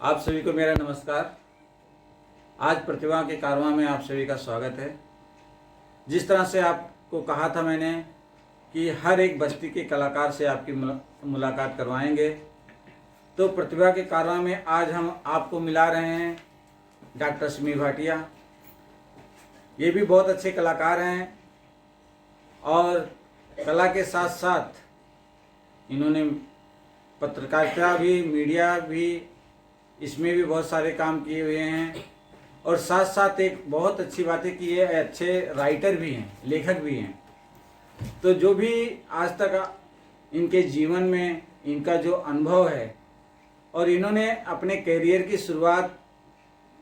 आप सभी को मेरा नमस्कार। आज प्रतिभा के कारवां में आप सभी का स्वागत है। जिस तरह से आपको कहा था मैंने कि हर एक बस्ती के कलाकार से आपकी मुलाकात करवाएंगे, तो प्रतिभा के कारवां में आज हम आपको मिला रहे हैं डॉक्टर सिमी भाटिया। ये भी बहुत अच्छे कलाकार हैं और कला के साथ साथ इन्होंने पत्रकारिता भी, मीडिया भी, इसमें भी बहुत सारे काम किए हुए हैं। और साथ साथ एक बहुत अच्छी बात है कि ये अच्छे राइटर भी हैं, लेखक भी हैं। तो जो भी आज तक इनके जीवन में इनका जो अनुभव है और इन्होंने अपने करियर की शुरुआत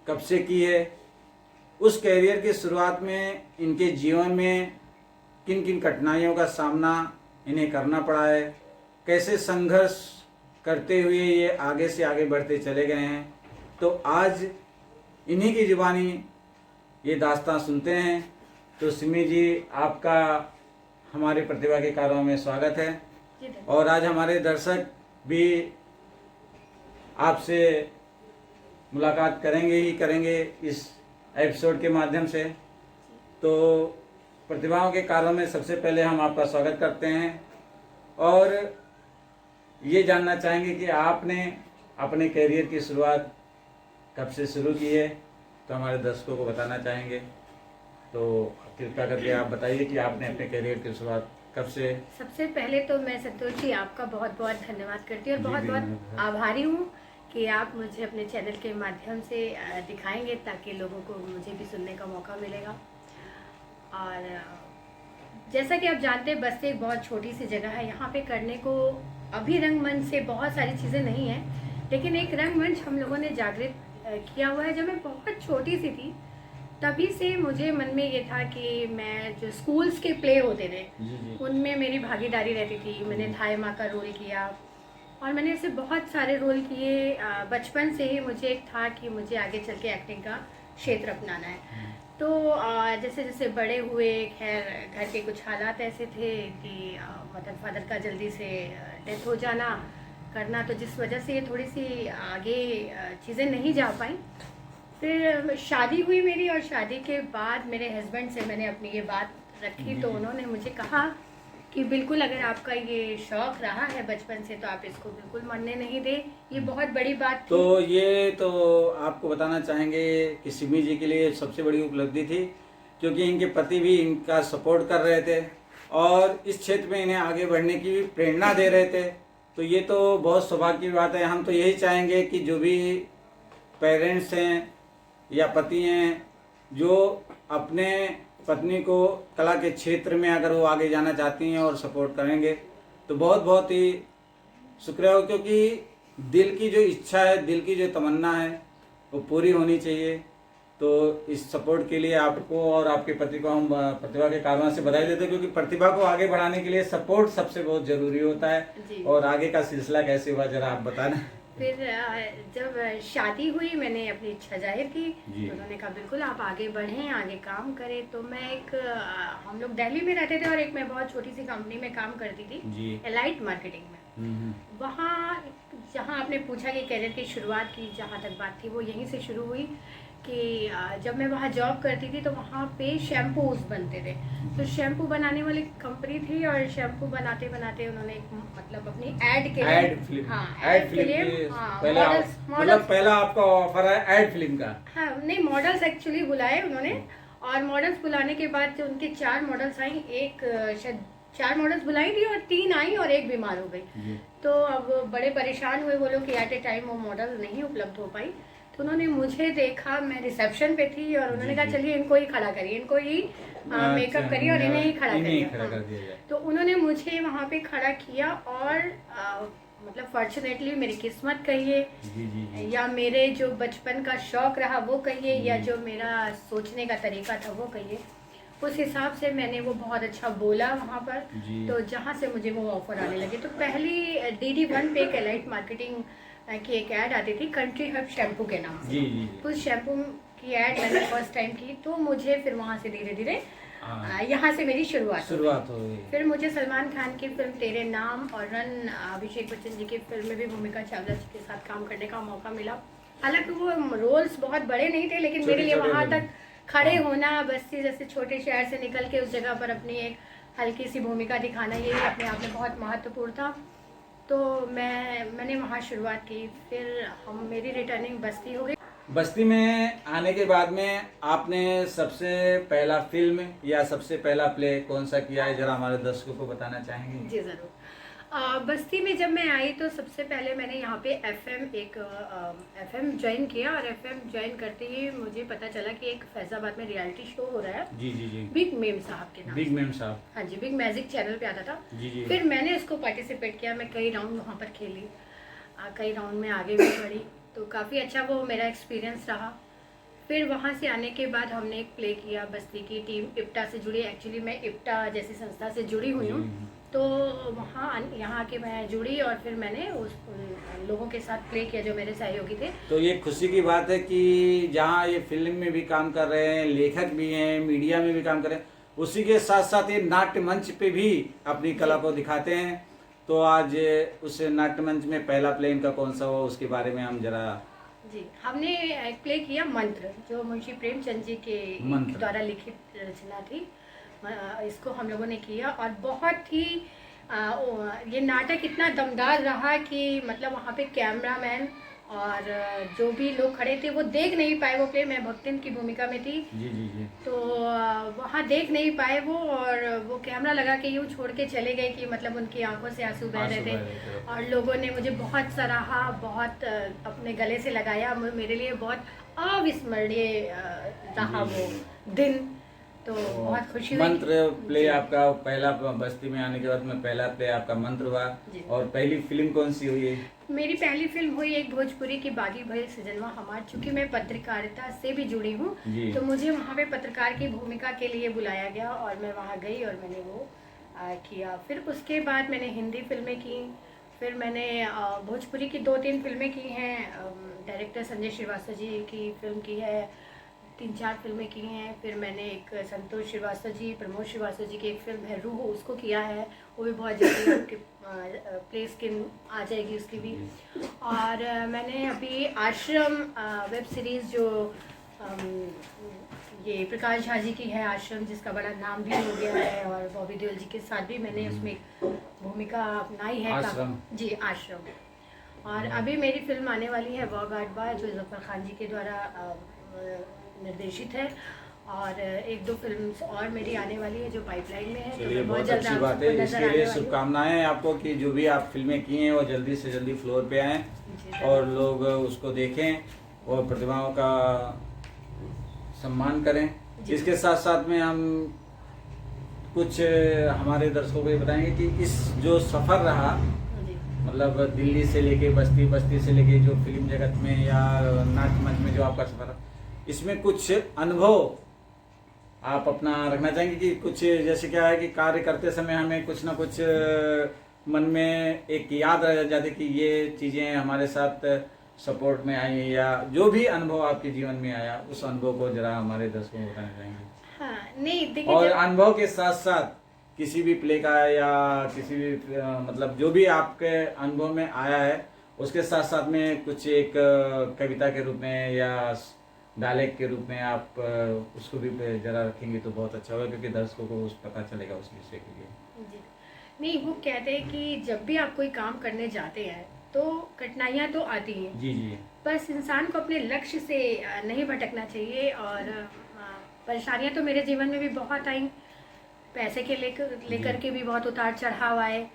कब से की है, उस करियर की शुरुआत में इनके जीवन में किन किन कठिनाइयों का सामना इन्हें करना पड़ा है, कैसे संघर्ष करते हुए ये आगे से आगे बढ़ते चले गए हैं। तो आज इन्हीं की जुबानी ये दास्तां सुनते हैं। तो सिमी जी, आपका हमारे प्रतिभा के कारवां में स्वागत है। और आज हमारे दर्शक भी आपसे मुलाकात करेंगे ही करेंगे इस एपिसोड के माध्यम से। तो प्रतिभाओं के कारवां में सबसे पहले हम आपका स्वागत करते हैं और ये जानना चाहेंगे कि आपने अपने करियर की शुरुआत कब से शुरू की है, तो हमारे दर्शकों को बताना चाहेंगे। तो कृपया करके आप बताइए कि आपने अपने करियर की शुरुआत कब से। सबसे पहले तो मैं संतोष जी आपका बहुत बहुत धन्यवाद करती हूँ और बहुत बहुत आभारी हूँ कि आप मुझे अपने चैनल के माध्यम से दिखाएंगे ताकि लोगों को मुझे भी सुनने का मौका मिलेगा। और जैसा कि आप जानते हैं, बस्ती एक बहुत छोटी सी जगह है। यहाँ पे करने को अभी रंगमंच से बहुत सारी चीज़ें नहीं हैं, लेकिन एक रंगमंच हम लोगों ने जागृत किया हुआ है। जब मैं बहुत छोटी सी थी तभी से मुझे मन में ये था कि मैं जो स्कूल्स के प्ले होते थे उनमें मेरी भागीदारी रहती थी। मैंने धाई माँ का रोल किया और मैंने ऐसे बहुत सारे रोल किए। बचपन से ही मुझे एक था कि मुझे आगे चल के एक्टिंग का क्षेत्र अपनाना है। तो जैसे जैसे बड़े हुए, खैर घर के कुछ हालात ऐसे थे कि मदर फादर का जल्दी से डेथ हो जाना करना, तो जिस वजह से ये थोड़ी सी आगे चीज़ें नहीं जा पाई। फिर शादी हुई मेरी और शादी के बाद मेरे हस्बैंड से मैंने अपनी ये बात रखी, तो उन्होंने मुझे कहा कि बिल्कुल अगर आपका ये शौक रहा है बचपन से तो आप इसको बिल्कुल मरने नहीं दे। ये बहुत बड़ी बात थी। तो ये तो आपको बताना चाहेंगे कि सिमी जी के लिए सबसे बड़ी उपलब्धि थी, क्योंकि इनके पति भी इनका सपोर्ट कर रहे थे और इस क्षेत्र में इन्हें आगे बढ़ने की भी प्रेरणा दे रहे थे। तो ये तो बहुत सौभाग्य की बात है। हम तो यही चाहेंगे कि जो भी पेरेंट्स हैं या पति हैं जो अपने पत्नी को कला के क्षेत्र में अगर वो आगे जाना चाहती हैं और सपोर्ट करेंगे तो बहुत बहुत ही शुक्रिया हो, क्योंकि दिल की जो इच्छा है, दिल की जो तमन्ना है वो पूरी होनी चाहिए। तो इस सपोर्ट के लिए आपको और आपके पति को हम प्रतिभा के कारवां से बधाई देते हैं, क्योंकि प्रतिभा को आगे बढ़ाने के लिए सपोर्ट सबसे बहुत जरूरी होता है। और आगे का सिलसिला कैसे हुआ जरा आप बताना। फिर जब शादी हुई मैंने अपनी इच्छा जाहिर की, तो उन्होंने कहा बिल्कुल आप आगे बढ़ें, आगे काम करें। तो मैं हम लोग दिल्ली में रहते थे और एक मैं बहुत छोटी सी कंपनी में काम करती थी, एलाइट मार्केटिंग में। वहाँ जहाँ आपने पूछा कि करियर की शुरुआत की, जहाँ तक बात थी वो यहीं से शुरू हुई कि जब मैं वहाँ जॉब करती थी तो वहाँ पे शैम्पूज बनते थे। तो शैम्पू बनाने वाली कंपनी थी और शैम्पू बनाते बनाते उन्होंने मतलब अपनी ऐड के लिए पहला आपका ऑफर है ऐड फिल्म का। हाँ, नहीं, मॉडल्स एक्चुअली बुलाए उन्होंने। और मॉडल्स बुलाने के बाद जो उनके 4 मॉडल्स आई, एक शायद 4 मॉडल्स बुलाई थी और 3 आई और एक बीमार हो गई। तो अब बड़े परेशान हुए वो लोग कि एट ए टाइम वो मॉडल नहीं उपलब्ध हो पाई। तो उन्होंने मुझे देखा, मैं रिसेप्शन पे थी और उन्होंने कहा चलिए इनको ही खड़ा करिए, इनको ही मेकअप करिए और इन्हें ही खड़ा करिए। तो उन्होंने मुझे वहाँ पे खड़ा किया और मतलब फॉर्चुनेटली मेरी किस्मत कहिए या मेरे जो बचपन का शौक रहा वो कहिए या जो मेरा सोचने का तरीका था वो कहिए, उस हिसाब से मैंने वो बहुत अच्छा बोला वहाँ पर। तो जहाँ से मुझे वो ऑफर आने लगे, तो पहली DD1 पे एक एलाइट मार्केटिंग की एक ऐड आती थी कंट्री हर्ब शैम्पू के नाम से। उस शैम्पू की ऐड मैंने फर्स्ट टाइम की, तो मुझे फिर वहाँ से धीरे धीरे यहाँ से मेरी शुरुआत हो गई। फिर मुझे सलमान खान की फिल्म तेरे नाम और रन, अभिषेक बच्चन जी की फिल्म में भी भूमिका चावला जी के साथ काम करने का मौका मिला। हालांकि वो रोल्स बहुत बड़े नहीं थे, लेकिन मेरे लिए छोटे-छोटे वहाँ रोल। तक खड़े होना, बस्ती जैसे छोटे शहर से निकल के उस जगह पर अपनी एक हल्की सी भूमिका दिखाना, ये अपने आप में बहुत महत्वपूर्ण था। तो मैंने वहाँ शुरुआत की, फिर मेरी रिटर्निंग बस्ती हो गई। बस्ती में आने के बाद में आपने सबसे पहला फिल्म या सबसे पहला प्ले कौन सा किया है, जरा हमारे दर्शकों को बताना चाहेंगे? जी ज़रूर। बस्ती में जब मैं आई तो सबसे पहले मैंने यहाँ पे एफएम ज्वाइन किया, और एफएम ज्वाइन करते ही मुझे पता चला कि एक फैजाबाद में रियलिटी शो हो रहा है, जी जी जी। बिग मेम साहब के नाम बिग से। मेम साहब। हाँ जी, बिग मैजिक चैनल पे आता था। जी जी। फिर मैंने उसको पार्टिसिपेट किया, मैं कई राउंड वहाँ पर खेली, कई राउंड में आगे भी बढ़ी, तो काफ़ी अच्छा वो मेरा एक्सपीरियंस रहा। फिर वहाँ से आने के बाद हमने एक प्ले किया, बस्ती की टीम इप्टा से जुड़ी, एक्चुअली मैं इप्टा जैसी संस्था से जुड़ी हुई हूँ, तो वहाँ यहाँ आके मैं जुड़ी और फिर मैंने उन लोगों के साथ प्ले किया जो मेरे सहयोगी थे। तो ये खुशी की बात है कि जहाँ ये फिल्म में भी काम कर रहे हैं, लेखक भी हैं, मीडिया में भी काम कर रहे हैं, उसी के साथ साथ ये नाट्य मंच पे भी अपनी कला को दिखाते हैं। तो आज उस नाट्य मंच में पहला प्ले इनका कौन सा हुआ, उसके बारे में हम जरा। जी, हमने एक प्ले किया मंत्र, जो मुंशी प्रेमचंद जी के मंत्र। द्वारा लिखित रचना थी। इसको हम लोगों ने किया और बहुत ही ये नाटक इतना दमदार रहा कि मतलब वहाँ पे कैमरामैन और जो भी लोग खड़े थे वो देख नहीं पाए वो प्ले। मैं भक्तिन की भूमिका में थी, जी जी जी। तो वहाँ देख नहीं पाए वो, और वो कैमरा लगा के यूँ छोड़ के चले गए कि मतलब उनकी आंखों से आंसू बह रहे थे। और लोगों ने मुझे बहुत सराहा, बहुत अपने गले से लगाया। मेरे लिए बहुत अविस्मरणीय रहा वो दिन, तो बहुत खुशी हुई। मंत्र प्ले आपका पहला, बस्ती में आने के बाद में पहला प्ले आपका मंत्र हुआ। और पहली फिल्म कौन सी हुई है? मेरी पहली फिल्म हुई एक भोजपुरी की बागी भई सजनवा हमार। चूंकि मैं पत्रकारिता से भी जुड़ी हूँ, तो मुझे वहाँ पे पत्रकार की भूमिका के लिए बुलाया गया और मैं वहाँ गई और मैंने वो किया। फिर उसके बाद मैंने हिंदी फिल्में की, फिर मैंने भोजपुरी की 2-3 फिल्में की हैं। डायरेक्टर संजय श्रीवास्तव जी की फिल्म की है, 3-4 फिल्में की हैं। फिर मैंने एक संतोष श्रीवास्तव जी, प्रमोद श्रीवास्तव जी की एक फिल्म है रूह, उसको किया है, वो भी बहुत जल्दी आपके प्ले स्क्रीन आ जाएगी उसकी भी। और मैंने अभी आश्रम वेब सीरीज़ जो ये प्रकाश झा जी की है, आश्रम, जिसका बड़ा नाम भी हो गया है, और बॉबी देओल जी के साथ भी मैंने उसमें भूमिका अपनाई है। आश्रम। जी, आश्रम। और अभी मेरी फिल्म आने वाली है वॉ गाडवा, जो जफर खान जी के द्वारा निर्देशित है, और 1-2 फिल्म्स और मेरी आने वाली है जो पाइपलाइन में है। चलिए, बहुत अच्छी बात है। इसके लिए शुभकामनाएं आपको कि जो भी आप फिल्में की हैं वो जल्दी से जल्दी फ्लोर पे आएँ और लोग उसको देखें और प्रतिभाओं का सम्मान करें। इसके साथ साथ में हम कुछ हमारे दर्शकों को ये बताएंगे कि इस जो सफ़र रहा, मतलब दिल्ली से लेके बस्ती, बस्ती से लेके जो फिल्म जगत में या नाट्य मंच में जो आपका सफ़र रहा, इसमें कुछ अनुभव आप अपना रखना चाहेंगे कि कुछ, जैसे क्या है कि कार्य करते समय हमें कुछ ना कुछ मन में एक याद रह जाती कि ये चीज़ें हमारे साथ सपोर्ट में आई, या जो भी अनुभव आपके जीवन में आया उस अनुभव को जरा हमारे दर्शकों को बताना चाहेंगे? हाँ, नहीं देखिए, और अनुभव के साथ साथ किसी भी प्ले का या किसी भी मतलब जो भी आपके अनुभव में आया है उसके साथ साथ में कुछ एक कविता के रूप में या डायलेक्ट के रूप में आप उसको भी जरा रखेंगे तो बहुत अच्छा होगा, क्योंकि दर्शकों को उस पता चलेगा उस विषय के लिए। जी, नहीं, वो कहते हैं कि जब भी आप कोई काम करने जाते हैं तो कठिनाइयाँ तो आती हैं। जी जी। बस इंसान को अपने लक्ष्य से नहीं भटकना चाहिए। और परेशानियाँ तो मेरे जीवन में भी बहुत आई, पैसे के लेकर के भी बहुत उतार चढ़ाव आए।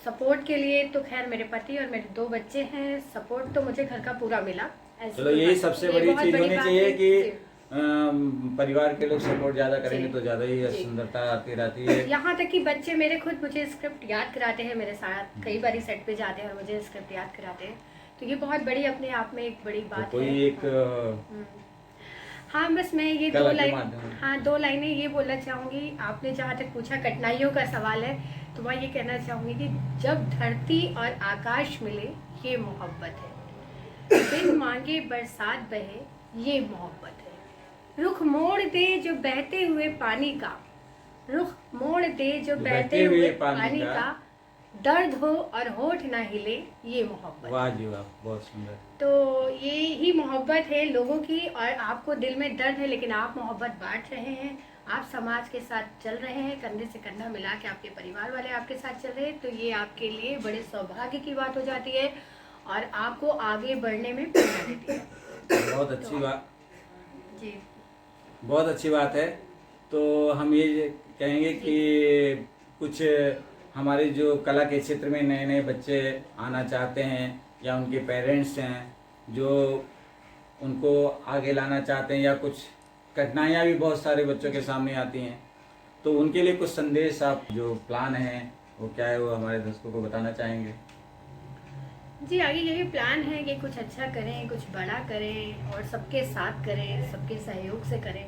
सपोर्ट के लिए तो खैर मेरे पति और मेरे 2 बच्चे हैं, सपोर्ट तो मुझे घर का पूरा मिला। चलो, यही सबसे बड़ी चीज होनी चाहिए कि परिवार के लोग सपोर्ट ज्यादा करेंगे तो ज्यादा ही सुंदरता आती रहती है। यहाँ तक कि बच्चे मेरे खुद मुझे स्क्रिप्ट याद कराते हैं, मेरे साथ कई बार सेट पे जाते हैं और मुझे स्क्रिप्ट याद कराते हैं, तो ये बहुत बड़ी अपने आप में एक बड़ी बात है। कोई एक हाँ, बस मैं ये 2 लाइनें ये बोलना चाहूँगी। आपने जहाँ तक पूछा कठिनाइयों का सवाल है, तो मैं ये कहना चाहूँगी कि जब धरती और आकाश मिले ये मोहब्बत है, बिन मांगे बरसात बहे ये मोहब्बत है, रुख मोड़ दे जो बहते हुए पानी का, रुख मोड़ दे जो बहते हुए पानी का, दर्द हो और होठ ना हिले, ये मोहब्बत। वाह जी वाह, बहुत सुंदर। तो ये ही मोहब्बत है लोगों की, और आपको दिल में दर्द है लेकिन आप मोहब्बत बांट रहे हैं, आप समाज के साथ चल रहे हैं, कंधे से कंधा मिला के आपके परिवार वाले आपके साथ चल रहे हैं, तो ये आपके लिए बड़े सौभाग्य की बात हो जाती है और आपको आगे बढ़ने में प्रेरणा देती है। बहुत अच्छी बात जी, बहुत अच्छी बात है। तो हम ये कहेंगे कि कुछ हमारे जो कला के क्षेत्र में नए नए बच्चे आना चाहते हैं या उनके पेरेंट्स हैं जो उनको आगे लाना चाहते हैं, या कुछ कठिनाइयाँ भी बहुत सारे बच्चों के सामने आती हैं, तो उनके लिए कुछ संदेश, आप जो प्लान है वो क्या है, वो हमारे दर्शकों को बताना चाहेंगे? जी, आगे यही प्लान है कि कुछ अच्छा करें, कुछ बड़ा करें और सबके साथ करें, सबके सहयोग से करें।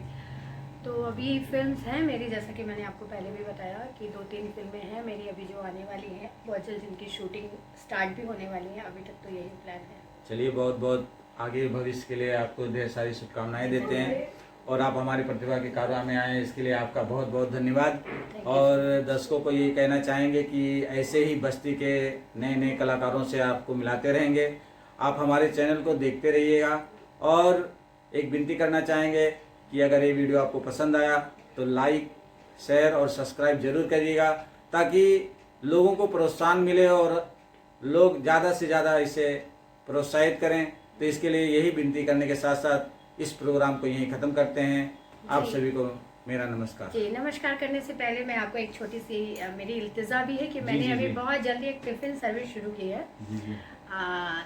तो अभी फिल्म्स हैं मेरी, जैसा कि मैंने आपको पहले भी बताया कि 2-3 फिल्में हैं मेरी अभी जो आने वाली हैं, बहुत जल्द जिनकी शूटिंग स्टार्ट भी होने वाली है। अभी तक तो यही प्लान है। चलिए, बहुत बहुत आगे भविष्य के लिए आपको ढेर सारी शुभकामनाएं देते हैं, और आप हमारी प्रतिभा के कारवां में आए इसके लिए आपका बहुत बहुत धन्यवाद। और दर्शकों को ये कहना चाहेंगे कि ऐसे ही बस्ती के नए नए कलाकारों से आपको मिलाते रहेंगे। आप हमारे चैनल को देखते रहिएगा, और एक विनती करना चाहेंगे कि अगर ये वीडियो आपको पसंद आया तो लाइक, शेयर और सब्सक्राइब जरूर करिएगा, ताकि लोगों को प्रोत्साहन मिले और लोग ज़्यादा से ज़्यादा इसे प्रोत्साहित करें। तो इसके लिए यही विनती करने के साथ साथ इस प्रोग्राम को यहीं ख़त्म करते हैं। आप सभी को मेरा नमस्कार। जी, नमस्कार करने से पहले मैं आपको एक छोटी सी मेरी इल्तिजा भी है कि मैंने जी, अभी जी। बहुत जल्दी एक टिफिन सर्विस शुरू की है। जी जी।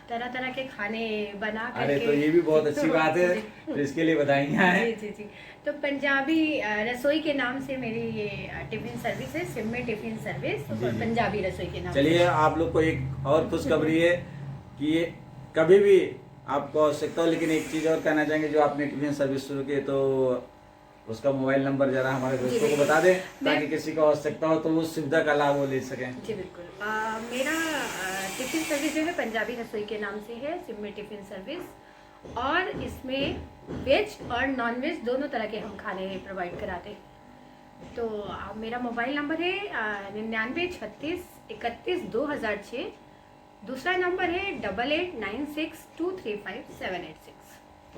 तरह तरह के खाने बना अरे करके। तो ये भी बहुत अच्छी बात है, जी। तो इसके लिए बधाइयाँ हैं। जी जी जी। तो पंजाबी रसोई के नाम से मेरी ये टिफिन सर्विस है, सिम्मे टिफिन सर्विस, जी, और जी। पंजाबी रसोई के नाम से। चलिए, आप लोग को एक और खुशखबरी है कि ये कभी भी आपको आवश्यकता हो, लेकिन एक चीज़ और कहना चाहेंगे, जो आपने टिफिन सर्विस शुरू की है तो उसका मोबाइल नंबर जरा हमारे दोस्तों को बता दें, ताकि किसी को आवश्यकता हो तो वो सुविधा का लाभ वो ले सकें। जी बिल्कुल। मेरा टिफिन सर्विस जो है पंजाबी रसोई के नाम से है, सिम्मे टिफिन सर्विस, और इसमें वेज और नॉन वेज दोनों तरह के हम खाने प्रोवाइड कराते हैं। तो मेरा मोबाइल नंबर है 9936312006। दूसरा नंबर है 8896235786।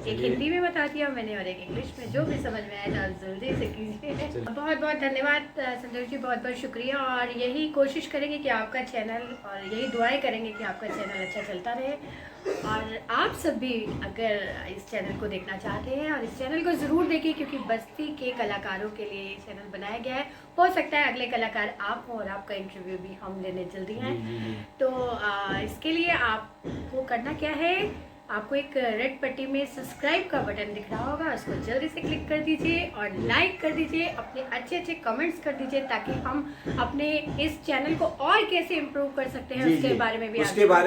एक हिंदी में बता दिया मैंने और एक इंग्लिश में, जो भी समझ में आए आप जल्दी से कीजिए। बहुत बहुत धन्यवाद संतोष जी, बहुत बहुत शुक्रिया। और यही कोशिश करेंगे कि आपका चैनल, और यही दुआएं करेंगे कि आपका चैनल अच्छा चलता रहे। और आप सब भी अगर इस चैनल को देखना चाहते हैं, और इस चैनल को ज़रूर देखिए, क्योंकि बस्ती के कलाकारों के लिए ये चैनल बनाया गया है। हो सकता है अगले कलाकार आप हो और आपका इंटरव्यू भी हम लेने जल्दी हैं। तो इसके लिए आपको करना क्या है, आपको एक रेड पट्टी में सब्सक्राइब का बटन दिख रहा होगा, उसको जल्दी से क्लिक कर दीजिए और लाइक कर दीजिए, अपने अच्छे अच्छे कमेंट्स कर दीजिए, ताकि हम अपने इस चैनल को और कैसे इम्प्रूव कर सकते हैं उसके बारे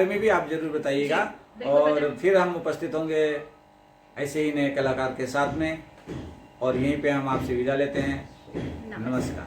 में भी आप जरूर बताइएगा। और फिर हम उपस्थित होंगे ऐसे ही नए कलाकार के साथ में, और यहीं पे हम आपसे विदा लेते हैं। नमस्कार।